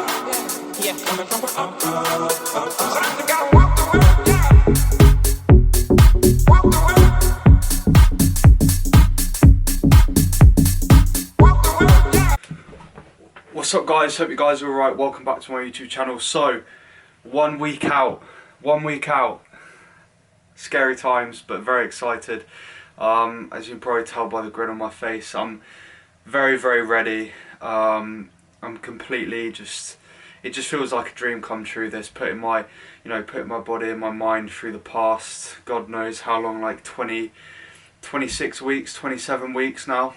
Yeah, coming from up. Sometimes gotta walk the world, yeah. Walk the world. Walk the world, yeah. What's up guys, hope you guys are alright. Welcome back to my YouTube channel. So, 1 week out. Scary times, but very excited. As you can probably tell by the grin on my face, I'm very ready. I'm completely it just feels like a dream come true, this, putting my body and my mind through the past, God knows how long, like 26 weeks, 27 weeks now,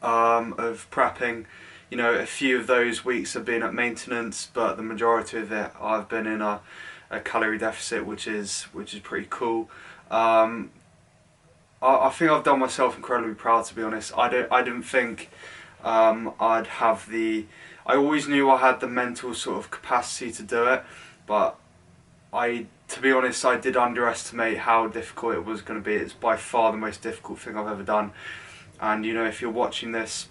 of prepping. A few of those weeks have been at maintenance, but the majority of it I've been in a calorie deficit, which is pretty cool. I think I've done myself incredibly proud, to be honest. I didn't think I'd have I always knew I had the mental sort of capacity to do it, but to be honest, I did underestimate how difficult it was going to be. It's by far the most difficult thing I've ever done. And if you're watching this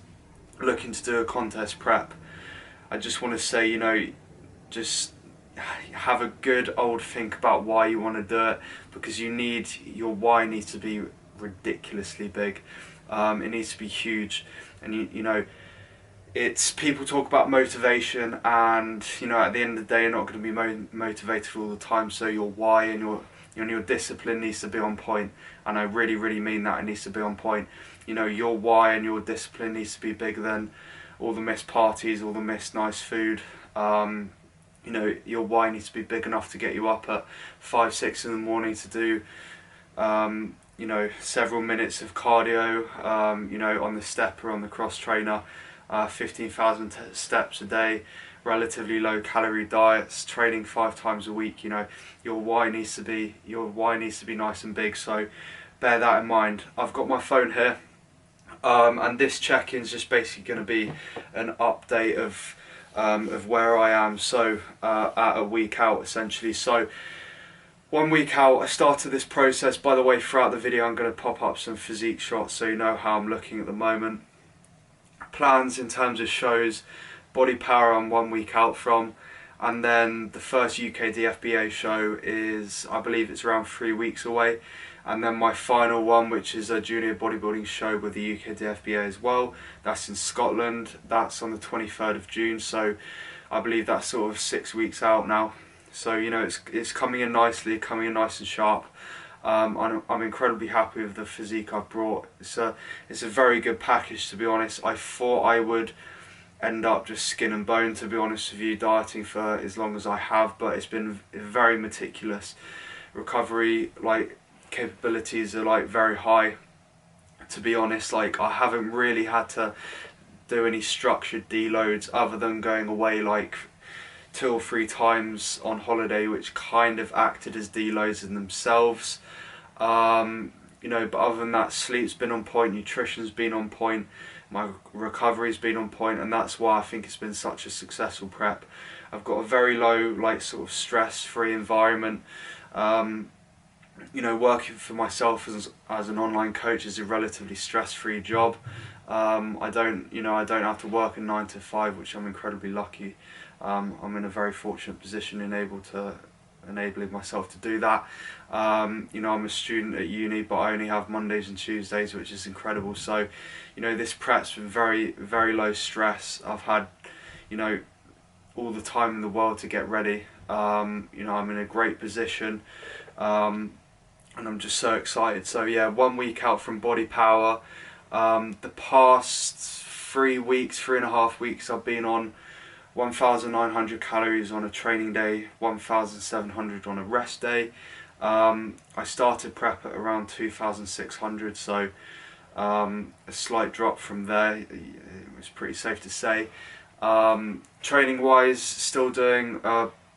looking to do a contest prep, I just want to say, just have a good old think about why you want to do it, because your why needs to be ridiculously big. It needs to be huge. And it's, people talk about motivation, and at the end of the day you're not going to be motivated all the time, so your why and your discipline needs to be on point. And I really mean that. It needs to be on point. Your why and your discipline needs to be bigger than all the missed parties, all the missed nice food. Your why needs to be big enough to get you up at 5-6 in the morning to do several minutes of cardio, on the stepper, on the cross trainer, 15,000 steps a day, relatively low calorie diets, training 5 times a week. Your why needs to be nice and big. So bear that in mind. I've got my phone here, and this check-in is just basically going to be an update of where I am. So at a week out, essentially. So 1 week out, I started this process. By the way, throughout the video I'm going to pop up some physique shots so you know how I'm looking at the moment. Plans in terms of shows: BodyPower I'm 1 week out from, and then the first UK DFBA show is, I believe it's around 3 weeks away, and then my final one, which is a junior bodybuilding show with the UK DFBA as well, that's in Scotland. That's on the 23rd of June, so I believe that's sort of 6 weeks out now. So it's coming in nicely, coming in nice and sharp. I'm incredibly happy with the physique I've brought. It's a very good package, to be honest. I thought I would end up just skin and bone, to be honest with you, dieting for as long as I have, but it's been very meticulous. Recovery capabilities are very high, to be honest. I haven't really had to do any structured deloads other than going away 2 or 3 times on holiday, which kind of acted as deloads in themselves. But other than that, sleep's been on point, nutrition's been on point, my recovery's been on point, and that's why I think it's been such a successful prep. I've got a very low, sort of stress-free environment. Working for myself as an online coach is a relatively stress-free job. I don't have to work a 9 to 5, which I'm incredibly lucky. I'm in a very fortunate position, enabling myself to do that. I'm a student at uni, but I only have Mondays and Tuesdays, which is incredible. So, this prep's been very low stress. I've had, all the time in the world to get ready. I'm in a great position, and I'm just so excited. So yeah, 1 week out from BodyPower. The past 3.5 weeks, I've been on 1,900 calories on a training day, 1,700 on a rest day. I started prep at around 2,600, so a slight drop from there. It was pretty safe to say. Training wise, still doing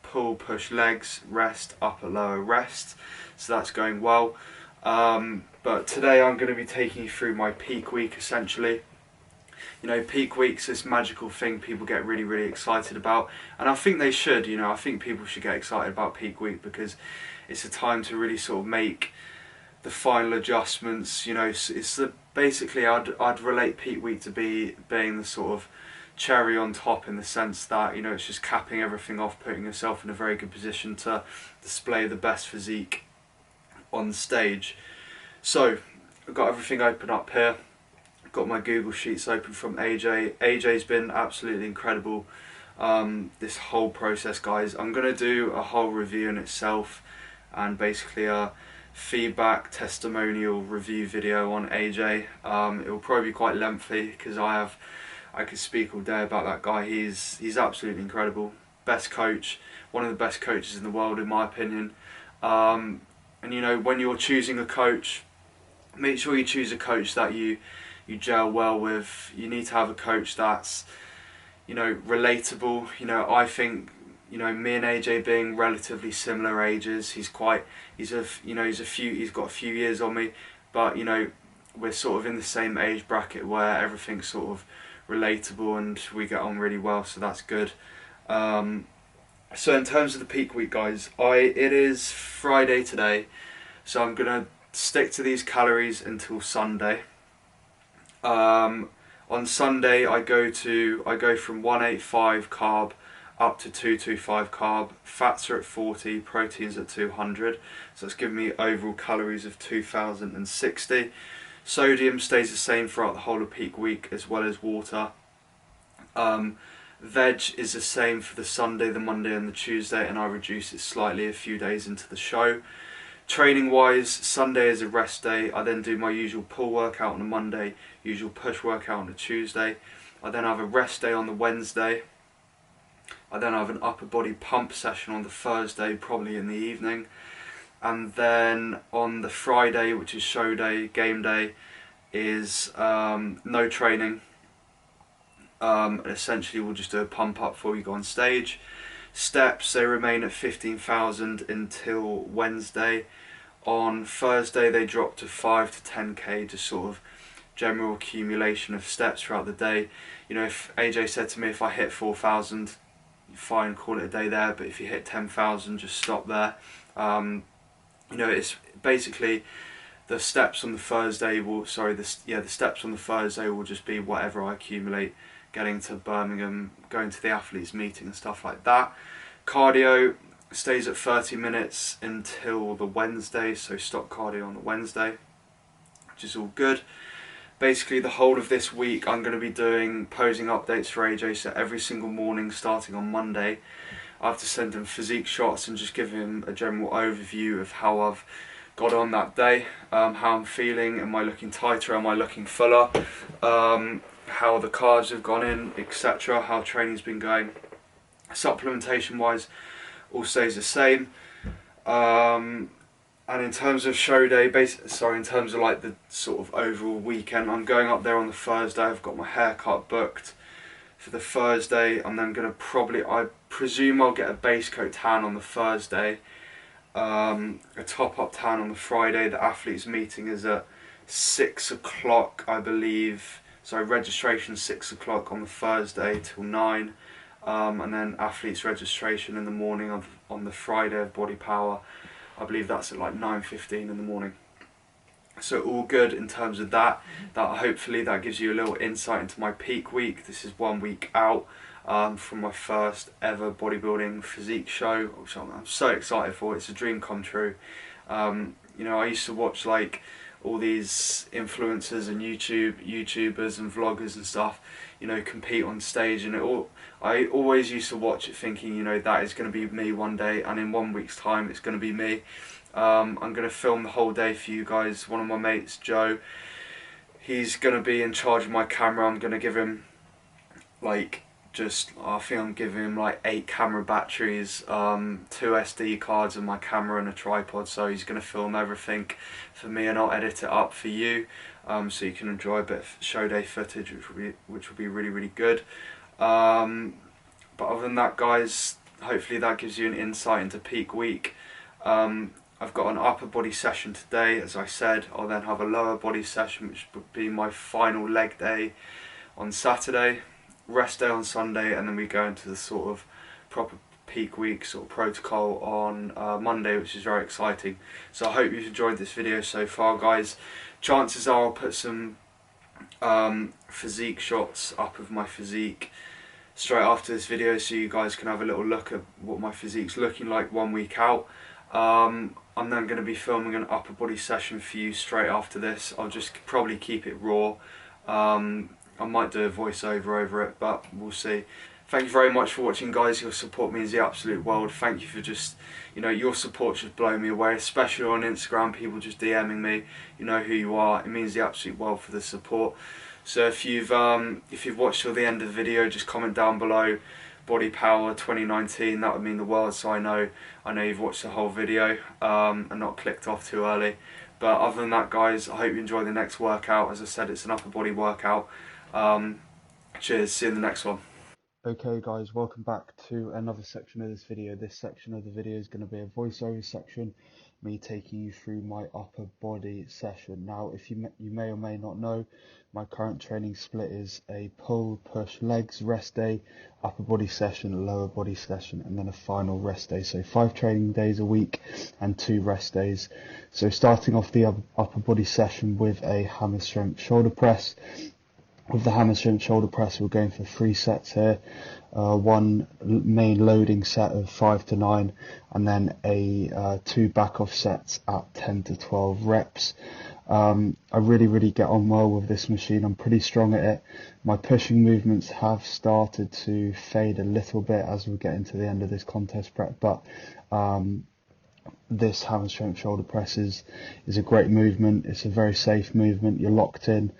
pull, push, legs, rest, upper, lower, rest, so that's going well. But today I'm going to be taking you through my peak week, essentially. Peak week's this magical thing people get really excited about, and I think they should. I think people should get excited about peak week, because it's a time to really sort of make the final adjustments. Basically I'd relate peak week to being the sort of cherry on top, in the sense that, you know, it's just capping everything off, putting yourself in a very good position to display the best physique on stage. So I've got everything open up here. I've got my Google Sheets open from AJ. AJ's been absolutely incredible this whole process, guys. I'm going to do a whole review in itself, and basically a feedback testimonial review video on AJ. It will probably be quite lengthy because I could speak all day about that guy. He's absolutely incredible. Best coach, one of the best coaches in the world in my opinion. And you know, when you're choosing a coach, make sure you choose a coach that you gel well with. You need to have a coach that's, you know, relatable. You know, I think, you know, me and AJ being relatively similar ages, he's got a few years on me, but you know, we're sort of in the same age bracket where everything's sort of relatable and we get on really well, so that's good. So in terms of the peak week, guys, it is Friday today, so I'm gonna stick to these calories until Sunday. On Sunday I go from 185 carb up to 225 carb. Fats are at 40, proteins at 200, so it's giving me overall calories of 2060. Sodium stays the same throughout the whole of peak week, as well as water. Veg is the same for the Sunday, the Monday and the Tuesday, and I reduce it slightly a few days into the show. Training wise, Sunday is a rest day. I then do my usual pull workout on a Monday, usual push workout on a Tuesday. I then have a rest day on the Wednesday. I then have an upper body pump session on the Thursday, probably in the evening. And then on the Friday, which is show day, game day, is no training. Essentially we'll just do a pump up before we go on stage. Steps, they remain at 15,000 until Wednesday. On Thursday they drop to 5 to 10k, just sort of general accumulation of steps throughout the day. You know, if AJ said to me, if I hit 4,000, fine, call it a day there, but if you hit 10,000, just stop there. You know, it's basically the steps on the Thursday will, the steps on the Thursday will just be whatever I accumulate, getting to Birmingham, going to the athletes meeting and stuff like that. Cardio stays at 30 minutes until the Wednesday, so stop cardio on the Wednesday, which is all good. Basically the whole of this week I'm going to be doing posing updates for AJ, so every single morning starting on Monday I have to send him physique shots and just give him a general overview of how I've got on that day, how I'm feeling, am I looking tighter, am I looking fuller, how the carbs have gone in, etc., how training's been going. Supplementation wise, all stays the same. And in terms of show day, in terms of like the sort of overall weekend, I'm going up there on the Thursday. I've got my haircut booked for the Thursday. I'm then going to I presume I'll get a base coat tan on the Thursday, a top up tan on the Friday. The athletes meeting is at 6 o'clock, I believe. So registration 6 o'clock on the Thursday till 9, and then athletes registration in the morning on the Friday of BodyPower. I believe that's at like 9:15 in the morning. So all good in terms of that. Hopefully that gives you a little insight into my peak week. This is 1 week out from my first ever bodybuilding physique show, which I'm so excited for. It's a dream come true. You know, I used to watch like all these influencers and YouTubers and vloggers and stuff, you know, compete on stage, and I always used to watch it thinking, you know, that is going to be me one day, and in 1 week's time it's going to be me. I'm going to film the whole day for you guys. One of my mates, Joe, he's going to be in charge of my camera. I'm going to give him like I think I'm giving him like 8 camera batteries, 2 SD cards and my camera and a tripod, so he's going to film everything for me and I'll edit it up for you, so you can enjoy a bit of show day footage, which will be really, really good. But other than that, guys, hopefully that gives you an insight into peak week. I've got an upper body session today, as I said. I'll then have a lower body session, which would be my final leg day on Saturday. Rest day on Sunday, and then we go into the sort of proper peak week sort of protocol on Monday, which is very exciting. So I hope you've enjoyed this video so far, guys. Chances are I'll put some physique shots up of my physique straight after this video, so you guys can have a little look at what my physique's looking like 1 week out. I'm then going to be filming an upper body session for you straight after this. I'll just probably keep it raw. I might do a voiceover over it, but we'll see. Thank you very much for watching, guys. Your support means the absolute world. Thank you for just, your support just blown me away, especially on Instagram, people just DMing me. You know who you are. It means the absolute world for the support. So if you've watched till the end of the video, just comment down below BodyPower 2019. That would mean the world, so I know you've watched the whole video and not clicked off too early. But other than that, guys, I hope you enjoy the next workout. As I said, it's an upper body workout. Cheers, see you in the next one. Okay guys, welcome back to another section of this video. This section of the video is going to be a voiceover section, me taking you through my upper body session. Now, if you may or may not know, my current training split is a pull, push, legs, rest day, upper body session, lower body session, and then a final rest day. So 5 training days a week and 2 rest days. So starting off the upper body session with a hammer strength shoulder press. With the hammer strength shoulder press, we're going for 3 sets here. One main loading set of 5 to 9, and then 2 back off sets at 10 to 12 reps. I really get on well with this machine. I'm pretty strong at it. My pushing movements have started to fade a little bit as we get into the end of this contest prep, but this hammer strength shoulder press is a great movement. It's a very safe movement. You're locked in.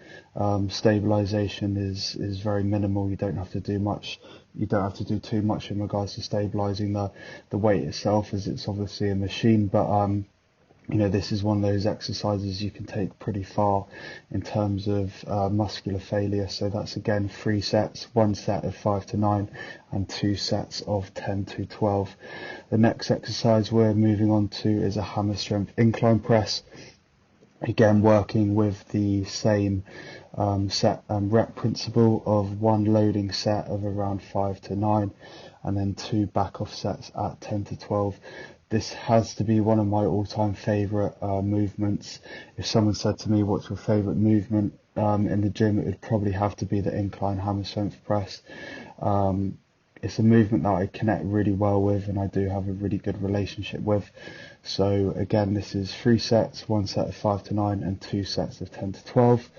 Stabilization is very minimal. You don't have to do much. You don't have to do too much in regards to stabilizing the weight itself, as it's obviously a machine. But this is one of those exercises you can take pretty far in terms of muscular failure. So that's again 3 sets, 1 set of 5 to 9 and 2 sets of 10 to 12. The next exercise we're moving on to is a hammer strength incline press. Again, working with the same set and rep principle of 1 loading set of around 5 to 9 and then 2 back off sets at 10 to 12. This has to be one of my all-time favourite movements. If someone said to me, what's your favourite movement in the gym, it would probably have to be the incline hammer strength press. It's a movement that I connect really well with and I do have a really good relationship with. So again, this is 3 sets, 1 set of 5 to 9 and 2 sets of 10 to 12.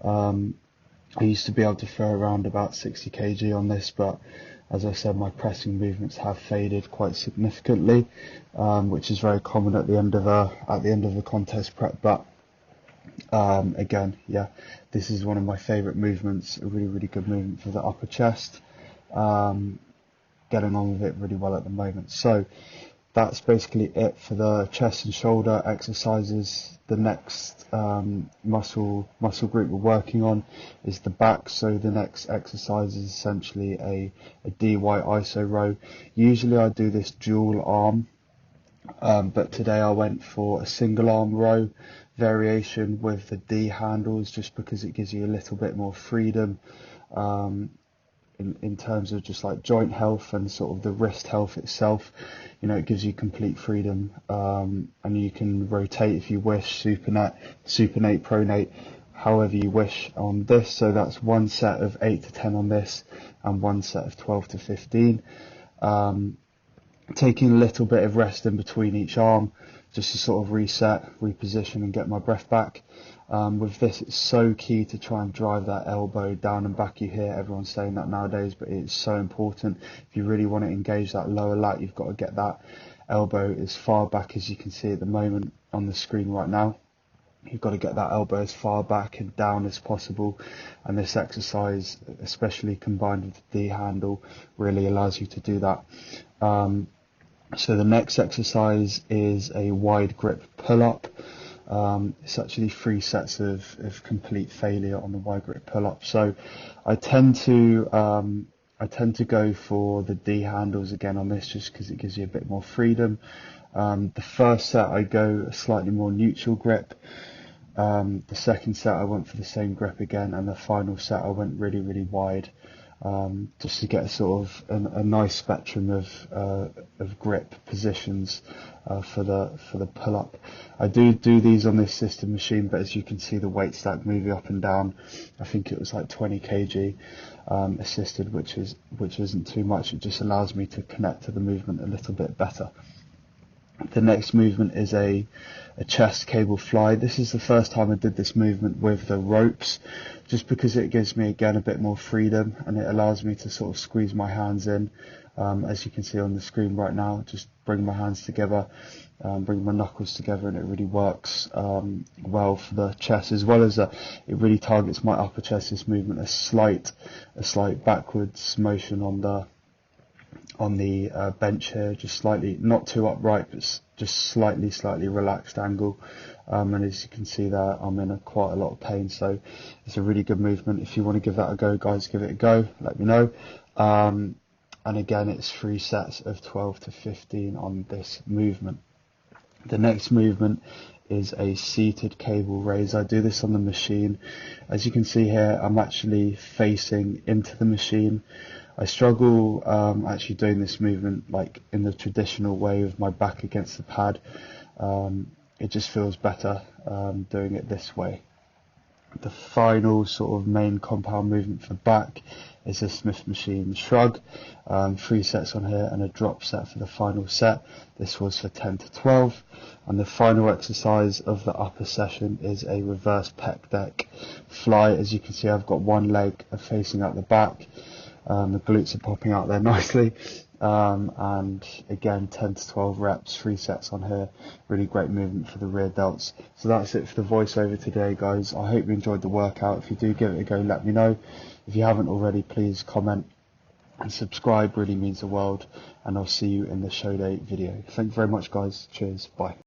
I used to be able to throw around about 60 kg on this, but as I said, my pressing movements have faded quite significantly, which is very common at the end of a contest prep. But again, yeah, this is one of my favourite movements. A really good movement for the upper chest. Getting on with it really well at the moment. So that's basically it for the chest and shoulder exercises. The next muscle group we're working on is the back. So the next exercise is essentially a DY iso row. Usually I do this dual arm, but today I went for a single arm row variation with the D handles, just because it gives you a little bit more freedom in terms of just like joint health and sort of the wrist health itself. It gives you complete freedom, and you can rotate if you wish, supinate, pronate, however you wish on this. So that's 1 set of 8 to 10 on this and 1 set of 12 to 15. Taking a little bit of rest in between each arm just to sort of reset, reposition and get my breath back. With this, it's so key to try and drive that elbow down and back. You hear everyone saying that nowadays, but it's so important. If you really want to engage that lower lat, you've got to get that elbow as far back as you can see at the moment on the screen right now. You've got to get that elbow as far back and down as possible, and this exercise, especially combined with the D handle, really allows you to do that. So the next exercise is a wide grip pull-up. It's actually 3 sets of complete failure on the wide grip pull-up. So I tend to go for the D handles again on this, just because it gives you a bit more freedom. The first set I go a slightly more neutral grip. The second set I went for the same grip again, and the final set I went really wide. just to get a sort of a nice spectrum of grip positions for the pull up. I do these on this system machine, but as you can see, the weight stack moving up and down. I think it was like 20 kg assisted, which isn't too much. It just allows me to connect to the movement a little bit better. The next movement is a chest cable fly. This is the first time I did this movement with the ropes, just because it gives me again a bit more freedom, and it allows me to sort of squeeze my hands in, as you can see on the screen right now. Just bring my hands together, bring my knuckles together, and it really works well for the chest, as well as it really targets my upper chest. This movement, a slight backwards motion on the bench here, just slightly, not too upright, but just slightly relaxed angle, and as you can see there, I'm in quite a lot of pain, so it's a really good movement. If you want to give that a go, guys, give it a go, let me know. And again, it's 3 sets of 12 to 15 on this movement. The next movement is a seated cable raise. I do this on the machine. As you can see here, I'm actually facing into the machine. I struggle actually doing this movement like in the traditional way with my back against the pad. It just feels better doing it this way. The final sort of main compound movement for back is a Smith machine shrug. 3 sets on here and a drop set for the final set. This was for 10 to 12. And the final exercise of the upper session is a reverse pec deck fly. As you can see, I've got one leg facing out the back. The glutes are popping out there nicely, and again 10 to 12 reps, 3 sets on here. Really great movement for the rear delts. So that's it for the voiceover today, guys. I hope you enjoyed the workout. If you do, give it a go, let me know. If you haven't already, please comment and subscribe, really means the world, and I'll see you in the show day video. Thank you very much, guys. Cheers, bye.